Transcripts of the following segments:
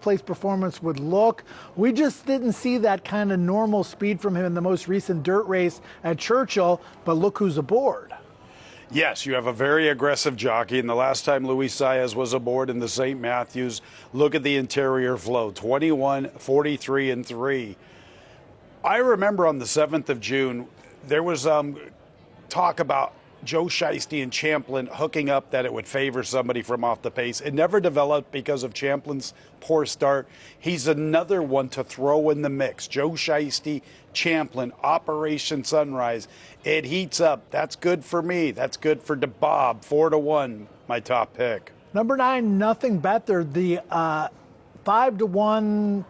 place performance would look. We just didn't see that kind of normal speed from him in the most recent dirt race at Churchill, but look who's aboard. Yes, you have a very aggressive jockey, and the last time Luis Saez was aboard in the St. Matthews, look at the interior flow, 21, 43, and 3. I remember on the 7th of June, there was talk about Joe Shiesty and Champlin hooking up that it would favor somebody from off the pace. It never developed because of Champlin's poor start. He's another one to throw in the mix. Joe Shiesty, Champlin, Operation Sunrise. It heats up. That's good for me. That's good for DeBob. 4-1, my top pick. Number 9, Nothing Better. The 5-1,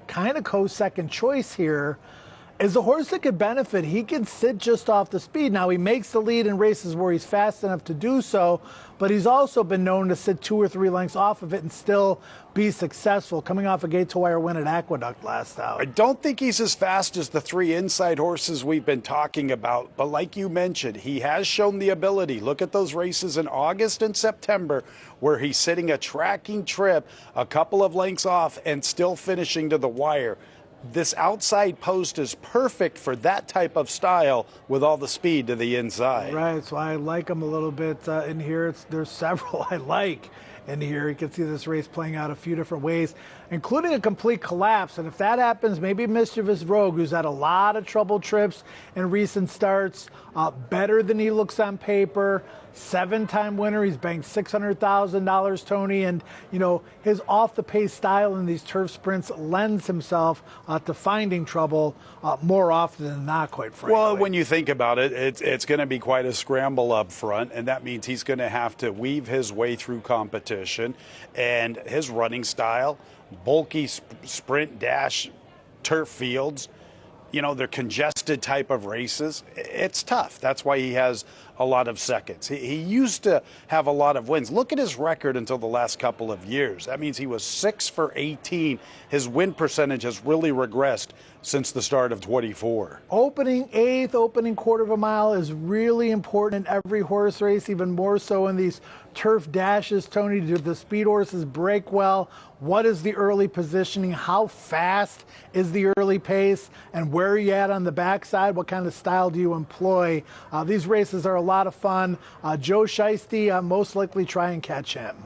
kind of co-second choice here. Is a horse that could benefit. He can sit just off the speed. Now, he makes the lead in races where he's fast enough to do so, but he's also been known to sit 2 or 3 lengths off of it and still be successful, coming off a gate-to-wire win at Aqueduct last out. I don't think he's as fast as the 3 inside horses we've been talking about, but like you mentioned, he has shown the ability. Look at those races in August and September where he's sitting a tracking trip a couple of lengths off and still finishing to the wire. This outside post is perfect for that type of style with all the speed to the inside. Right, so I like him a little bit in here. There's several I like in here. You can see this race playing out a few different ways, including a complete collapse. And if that happens, maybe Mischievous Rogue, who's had a lot of trouble trips in recent starts, better than he looks on paper. 7-time winner. He's banked $600,000, Tony. And, his off-the-pace style in these turf sprints lends himself to finding trouble more often than not, quite frankly. Well, when you think about it, it's going to be quite a scramble up front, and that means he's going to have to weave his way through competition. And his running style, bulky sprint dash turf fields, they're congested type of races. It's tough. That's why he has a lot of seconds. He used to have a lot of wins. Look at his record until the last couple of years. That means he was 6 for 18. His win percentage has really regressed since the start of 24. Opening 8th, opening quarter of a mile is really important in every horse race, even more so in these turf dashes. Tony, do the speed horses break well? What is the early positioning? How fast is the early pace? And where are you at on the backside? What kind of style do you employ? These races are a lot of fun. Joe Shiesty, most likely try and catch him.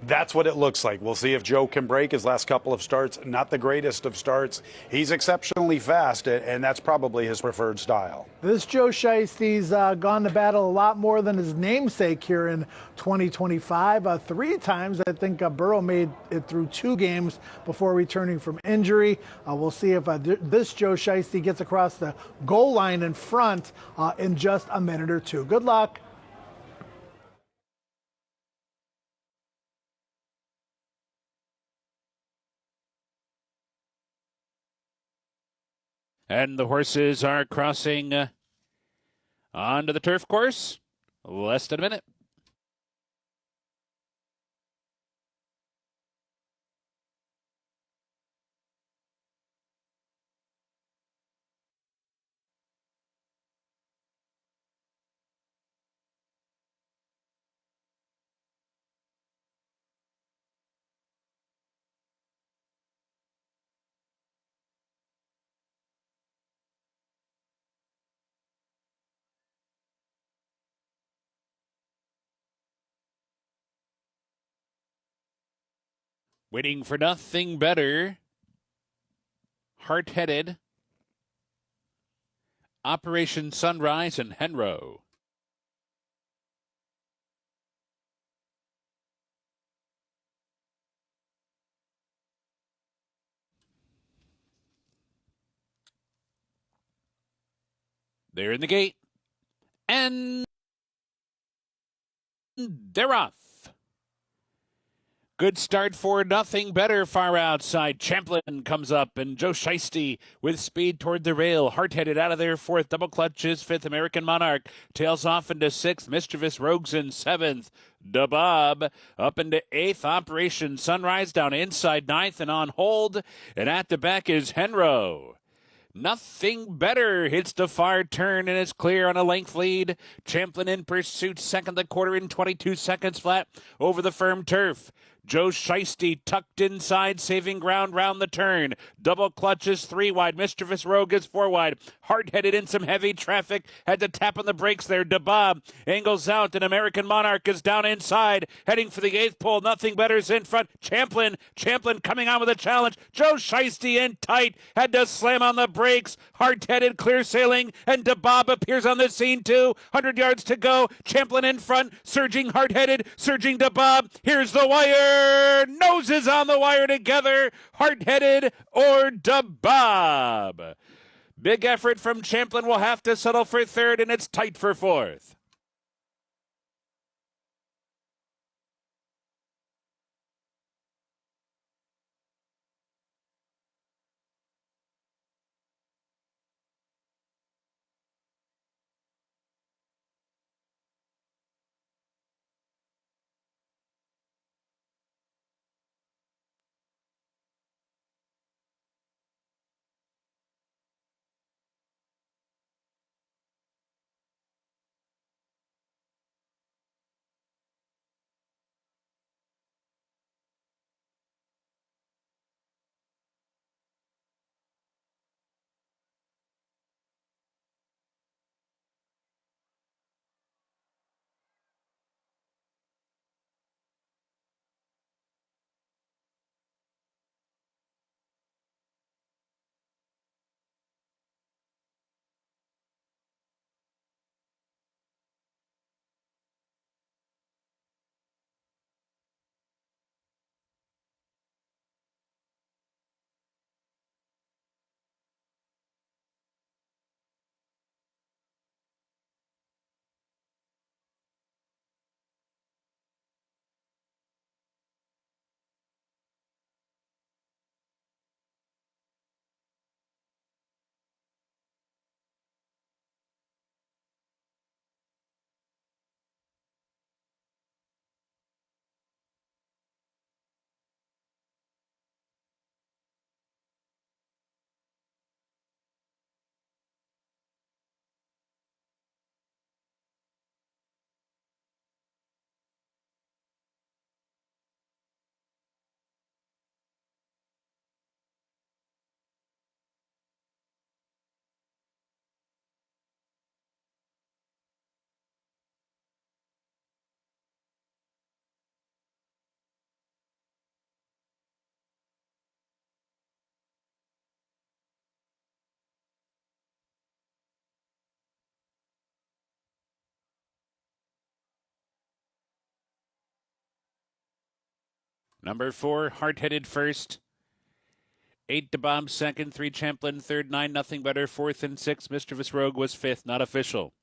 That's what it looks like. We'll see if Joe can break his last couple of starts. Not the greatest of starts. He's exceptionally fast, and that's probably his preferred style. This Joe Shiesty's gone to battle a lot more than his namesake here in 2025. 3 times, I think Burrow made it through 2 games before returning from injury. We'll see if this Joe Shiesty gets across the goal line in front in just a minute or 2. Good luck. And the horses are crossing onto the turf course. Less than a minute. Waiting for Nothing Better. Hard-headed. Operation Sunrise and Henro. They're in the gate. And they're off. Good start for Nothing Better far outside. Champlin comes up, and Joe Shiesty with speed toward the rail. Hard-headed out of there 4th. Double clutches 5th. American Monarch tails off into 6th. Mischievous Rogues in 7th. DeBob up into 8th. Operation Sunrise down inside 9th and on hold. And at the back is Henro. Nothing Better hits the far turn and is clear on a length lead. Champlin in pursuit, 2nd the quarter in 22 seconds flat over the firm turf. Joe Shiesty tucked inside, saving ground round the turn. Double clutches 3 wide. Mischievous Rogue is 4 wide. Hard-headed in some heavy traffic. Had to tap on the brakes there. DeBob angles out, and American Monarch is down inside, heading for the 8th pole. Nothing Better's in front. Champlin coming on with a challenge. Joe Shiesty in tight. Had to slam on the brakes. Hard-headed, clear sailing, and DeBob appears on the scene too. 100 yards to go. Champlin in front. Surging hard-headed. Surging DeBob. Here's the wire. Noses on the wire together. Hard-headed or DeBob. Big effort from Champlin. Will have to settle for 3rd, and it's tight for 4th. Number 4, hard-headed first. 8 DeBob second, 3 Champlin third, 9 Nothing Better fourth, and 6 Mischievous Rogue was 5th. Not official.